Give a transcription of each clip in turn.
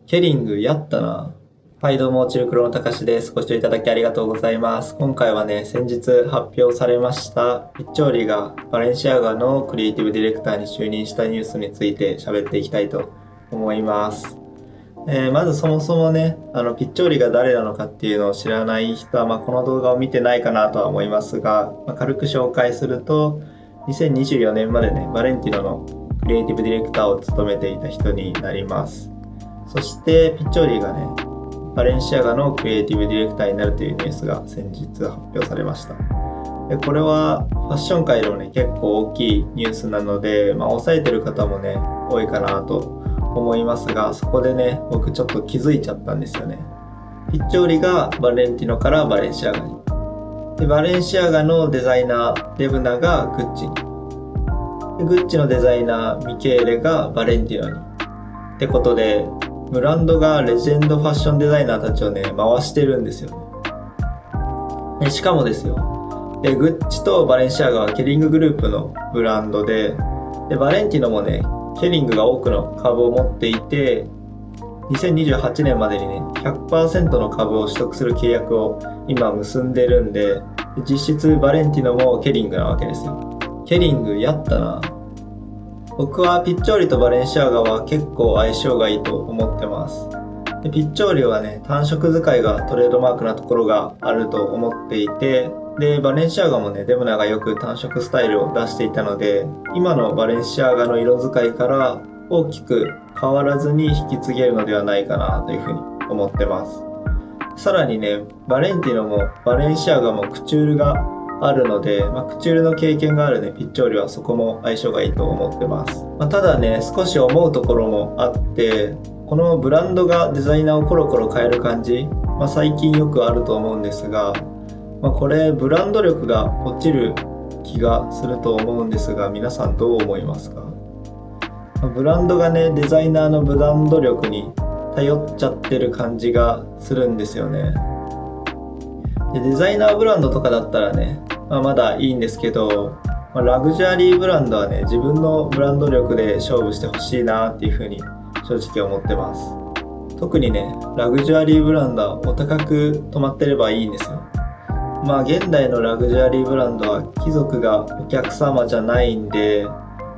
ケリングやったな。はい、どうも、チルクロのたかしです。ご視聴いただきありがとうございます。今回はね、先日発表されました、ピッチョーリがバレンシアガのクリエイティブディレクターに就任したニュースについて喋っていきたいと思います。まずそもそもね、ピッチョーリが誰なのかっていうのを知らない人は、この動画を見てないかなとは思いますが、軽く紹介すると、2024年までね、バレンティノのクリエイティブディレクターを務めていた人になります。そしてピッチョーリがね、バレンシアガのクリエイティブディレクターになるというニュースが先日発表されました。でこれはファッション界でもね、結構大きいニュースなので、押さえてる方もね、多いかなと思いますが、そこでね、僕ちょっと気づいちゃったんですよね。ピッチョーリがバレンティノからバレンシアガに。で、バレンシアガのデザイナー、デブナがグッチに。で、グッチのデザイナー、ミケーレがバレンティノに。ってことで、ブランドがレジェンドファッションデザイナーたちをね、回してるんですよね。しかもですよ。で、グッチとバレンシアガはケリンググループのブランドで、バレンティノもね、ケリングが多くの株を持っていて、2028年までにね、100% の株を取得する契約を今結んでるんで、実質バレンティノもケリングなわけですよ。ケリングやったな。僕はピッチョーリとバレンシアガは結構相性がいいと思ってます。でピッチョーリはね、単色使いがトレードマークなところがあると思っていて、でバレンシアガもね、デブナがよく単色スタイルを出していたので、今のバレンシアガの色使いから大きく変わらずに引き継げるのではないかなというふうに思ってます。さらにね、バレンティノもバレンシアガもクチュールがあるので、クチュールの経験があるね、ピッチョーリはそこも相性がいいと思ってます。ただね、少し思うところもあって、このブランドがデザイナーをコロコロ変える感じ、最近よくあると思うんですが、これブランド力が落ちる気がすると思うんですが、皆さんどう思いますか？ブランドがね、デザイナーのブランド力に頼っちゃってる感じがするんですよね。でデザイナーブランドとかだったらね、まだいいんですけど、ラグジュアリーブランドはね、自分のブランド力で勝負してほしいなっていうふうに正直思ってます。特にね、ラグジュアリーブランドはお高く止まってればいいんですよ。現代のラグジュアリーブランドは貴族がお客様じゃないんで、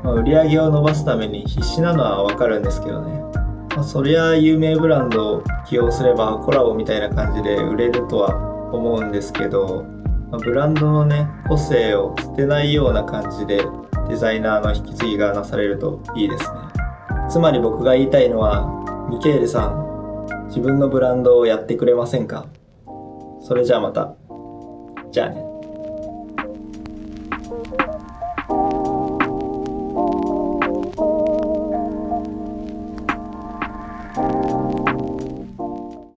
売り上げを伸ばすために必死なのはわかるんですけどね。そりゃ有名ブランドを起用すればコラボみたいな感じで売れるとは思うんですけど、ブランドのね、個性を捨てないような感じでデザイナーの引き継ぎがなされるといいですね。つまり僕が言いたいのは、ミケールさん、自分のブランドをやってくれませんか？それじゃあまた。じゃあね。